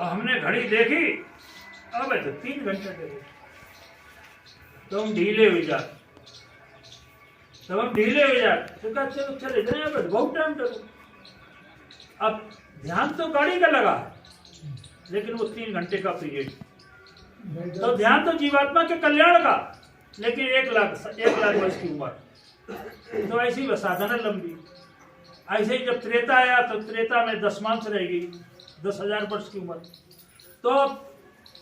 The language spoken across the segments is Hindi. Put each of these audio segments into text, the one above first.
हमने घड़ी देखी, अब तो 3 घंटे के लिए तो हम ढीले हो जाते, तो कहा चलो चले जाए, बहुत टाइम टूट। अब ध्यान तो गाड़ी का लगा, लेकिन वो 3 घंटे का पीरियड, तो ध्यान तो जीवात्मा के कल्याण का, लेकिन 1 लाख वर्ष की उम्र। तो ऐसी वह साधना लंबी। ऐसे ही जब त्रेता आया तो त्रेता में दशमांश रहेगी, 10,000 वर्ष की उम्र। तो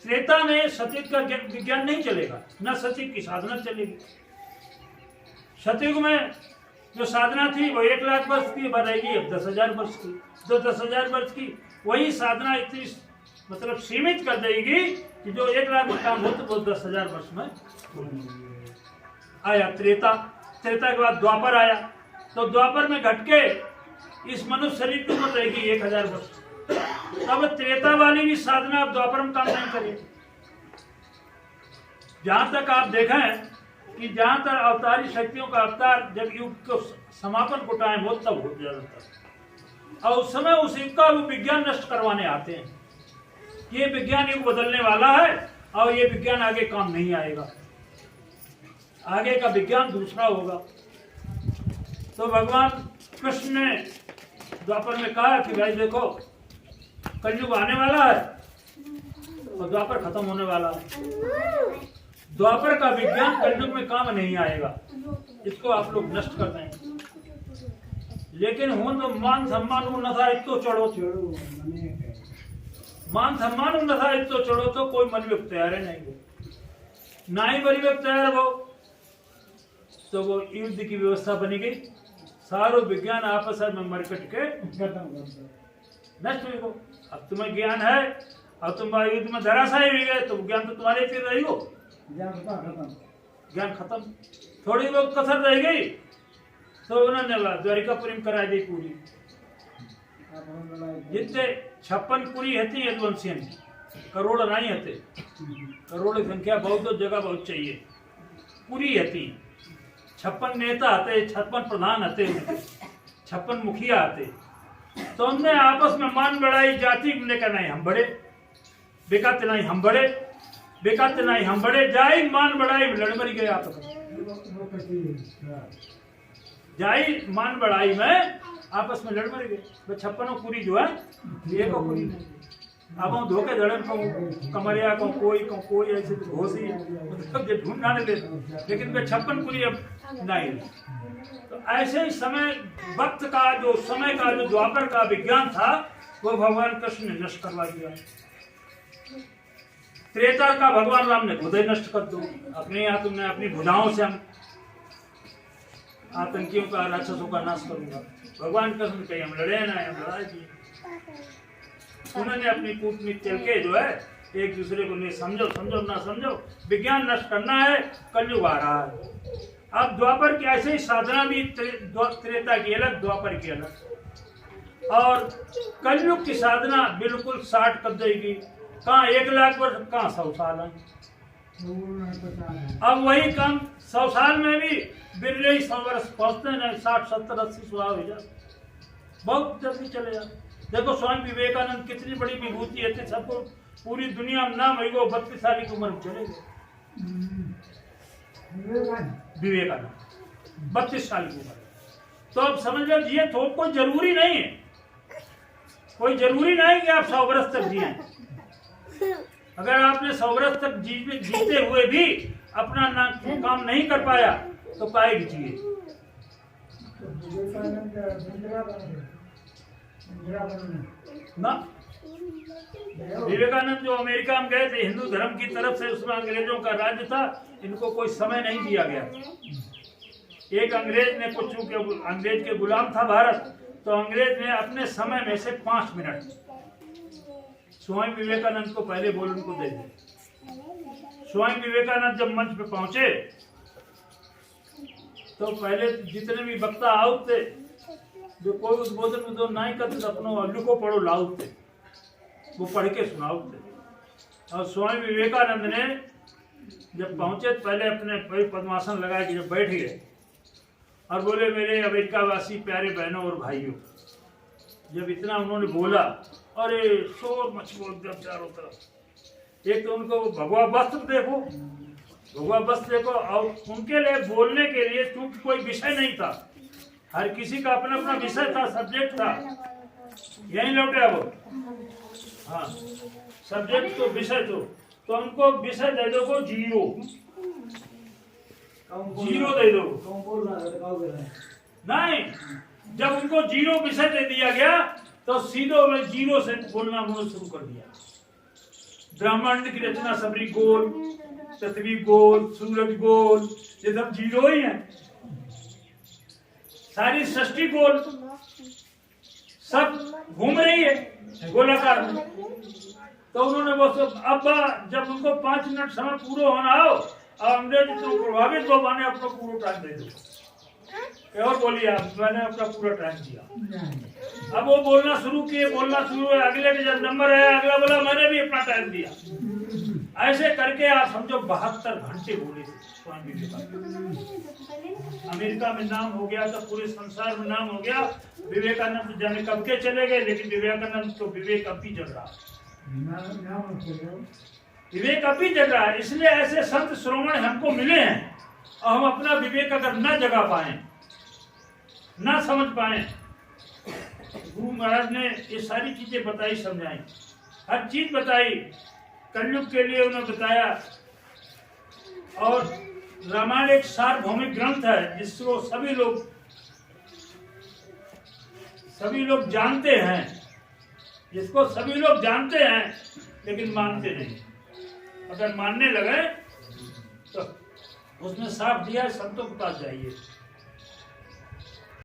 त्रेता में सतयुग का विज्ञान नहीं चलेगा, न सतयुग की साधना चलेगी। सतयुग में जो साधना थी वो 1 लाख वर्ष की बढ़ेगी, अब 10,000 वर्ष की। जो 10,000 वर्ष की वही साधना इतनी मतलब सीमित कर देगी कि जो 1 लाख काम हो तो वो 10,000 वर्ष में आया त्रेता। त्रेता के बाद द्वापर आया, तो द्वापर में घटके इस मनुष्य शरीर की उम्र रहेगी 1,000 वर्ष। तब त्रेता वाली भी साधना अब द्वापर में काम नहीं करेगी। जहां तक आप देखें कि जहां तक अवतारी शक्तियों का अवतार जब युग को समापन को टाइम हो तब हो जाता, और उस समय उस युग का वो विज्ञान नष्ट करवाने आते हैं। ये विज्ञान युग बदलने वाला है और ये विज्ञान आगे काम नहीं आएगा, आगे का विज्ञान दूसरा होगा। तो भगवान कृष्ण ने द्वापर में कहा कि भाई देखो कलयुग आने वाला है और द्वापर खत्म होने वाला है। द्वापर का विज्ञान कलयुग में काम नहीं आएगा, इसको आप लोग नष्ट कर देंगे। लेकिन हूं तो मान सम्मान उन्नता इतो चढ़ो, मान सम्मान उन्नता इतो चढ़ो, तो कोई मरिवेक तैयार है नहीं, ना ही मरिवेक तैयार हो। तो वो युद्ध की व्यवस्था बनी गई, सारो विज्ञान आपस में मरकट के नष्ट हो। अब तुम्हें ज्ञान है और तुम युद्ध में धराशायी हुई गए, तो ज्ञान तो तुम्हारे फिर रही हो, ज्ञान खत्म। थोड़ी बहुत कसर रह गई तो उन्होंने द्वारिकापुरी में करा दी पूरी। जितने 56 पूरी हती यदुवंशियन, करोड़ नहीं हते, करोड़ की संख्या बहुत जगह बहुत चाहिए। पूरी हती 56 नेता आते, 56 प्रधान आते, 56 मुखिया आते। तो हमने आपस में मान बढ़ाई, जाति ने कहना नहीं हम बड़े, बेकाते नहीं हम बड़े, बेकाते नहीं हम बड़े, जाई मान बढ़ाई लड़ मरी गए आपस में। जाई मान बढ़ाई में आपस में लड़ मर गए। 56 पूरी जो है ये को पूरी नहीं। अब हम धोखे धड़न को कमरिया को कोई ऐसे घोसी मतलब ये ढूंढने ले, लेकिन 56 पूरी अब नहीं। तो ऐसे ही समय वक्त का जो समय का जो द्वापर का विज्ञान था वो भगवान कृष्ण ने नष्ट करवा दिया। त्रेता का भगवान राम ने खुद ही नष्ट कर दो, अपने यहाँ तुमने अपनी भुजाओं से हम आतंकियों का राक्षसों का नाश करूंगा। भगवान कृष्ण कहीं हम लड़े ना, हम लड़ाई की। उन्होंने अपनी कूटनीति चल के जो है एक दूसरे को नहीं समझो ना समझो, विज्ञान नष्ट करना है, कलयुग आ रहा है। अब द्वापर की ऐसे ही साधना भी त्रेता की अलग, द्वापर की अलग, और कलयुग की साधना बिल्कुल 60 कर देगी। कहाँ 1 लाख वर्ष, कहाँ 100 साल है। अब वही काम 100 साल में भी बिरले ही 100 वर्ष पहुंचते हैं, 60 70 80 100 हो जाए, बहुत जल्दी चले जाए। देखो स्वामी विवेकानंद कितनी बड़ी विभूति है, सबको पूरी दुनिया में नाम है, 32 साल की उम्र में चले गए। विवेकानंद 32 साल की उम्र। तो अब समझ लो ये तो कोई जरूरी नहीं है, कोई जरूरी नहीं कि आप 100 वर्ष तक जिए। अगर आपने 100 वर्ष तक जीते हुए भी अपना काम नहीं कर पाया तो काहे जिए। ना विवेकानंद जो अमेरिका में गए थे हिंदू धर्म की तरफ से, उसमें अंग्रेजों का राज्य था, इनको कोई समय नहीं दिया गया। एक अंग्रेज ने कुछ, चूंकि अंग्रेज के गुलाम था भारत, तो अंग्रेज ने अपने समय में से 5 मिनट स्वामी विवेकानंद को पहले बोल उनको दे दिए। स्वामी विवेकानंद जब मंच पे पहुंचे तो पहले जितने भी वक्ता आउट थे, जो कोई उद्बोधन नहीं करते अपनो लिखो पढ़ो लाउट थे, वो पढ़ के सुनाउट थे। और स्वामी विवेकानंद ने जब पहुंचे तो पहले अपने पद्मासन लगा के जब बैठ गए और बोले मेरे अमेरिका वासी प्यारे बहनों और भाइयों, जब इतना उन्होंने बोला अरे शोर मच बोल दिया चारों तरफ। एक तो उनको भगवा वस्त्र देखो, भगवा वस्त्र देखो, और उनके लिए बोलने के लिए क्योंकि कोई विषय नहीं था, हर किसी का अपना अपना विषय था, सब्जेक्ट था, यही लौटे वो। हाँ, सब्जेक्ट तो विषय तो उनको विषय दे दो को जीरो, जीरो दे दो। नहीं, जब उनको जीरो विषय दे दिया गया तो सीधो में जीरो से बोलना शुरू कर दिया। ब्रह्मांड की रचना सबरी गोल, पृथ्वी गोल, सूरज गोल, ये सब जीरो ही है। सारी सृष्टि गोल, सब घूम रही है गोलाकार में। तो उन्होंने वो सब, अब जब उनको 5 मिनट समय पूरा होना हो और अंग्रेज तो प्रभावित हो, मैंने अपना पूरा टाइम दे दो। और बोलिए आप, मैंने अपना पूरा टाइम दिया। अब वो बोलना शुरू किए, अगले के जब नंबर आया, अगला बोला मैंने भी अपना टाइम दिया। ऐसे करके आप समझो 72 घंटे बोले स्वामी विवेकानंद। अमेरिका में नाम हो गया तो पूरे संसार में नाम हो गया। विवेकानंद जाने कब के चले गए, लेकिन विवेकानंद तो विवेक अब भी जग रहा, विवेक अब भी जग रहा है। इसलिए ऐसे संत श्रोमण हमको मिले हैं, और हम अपना विवेक अगर न जगा पाए, न समझ पाए, गुरु महाराज ने ये सारी चीजें बताई, समझाई, हर चीज बताई, कलयुग के लिए उन्होंने बताया। और रामायण एक सार्वभौमिक ग्रंथ है जिसको सभी लोग जानते हैं, जिसको सभी लोग जानते हैं लेकिन मानते नहीं। अगर मानने लगे तो उसमें साफ दिया है, संतों के पास जाइए।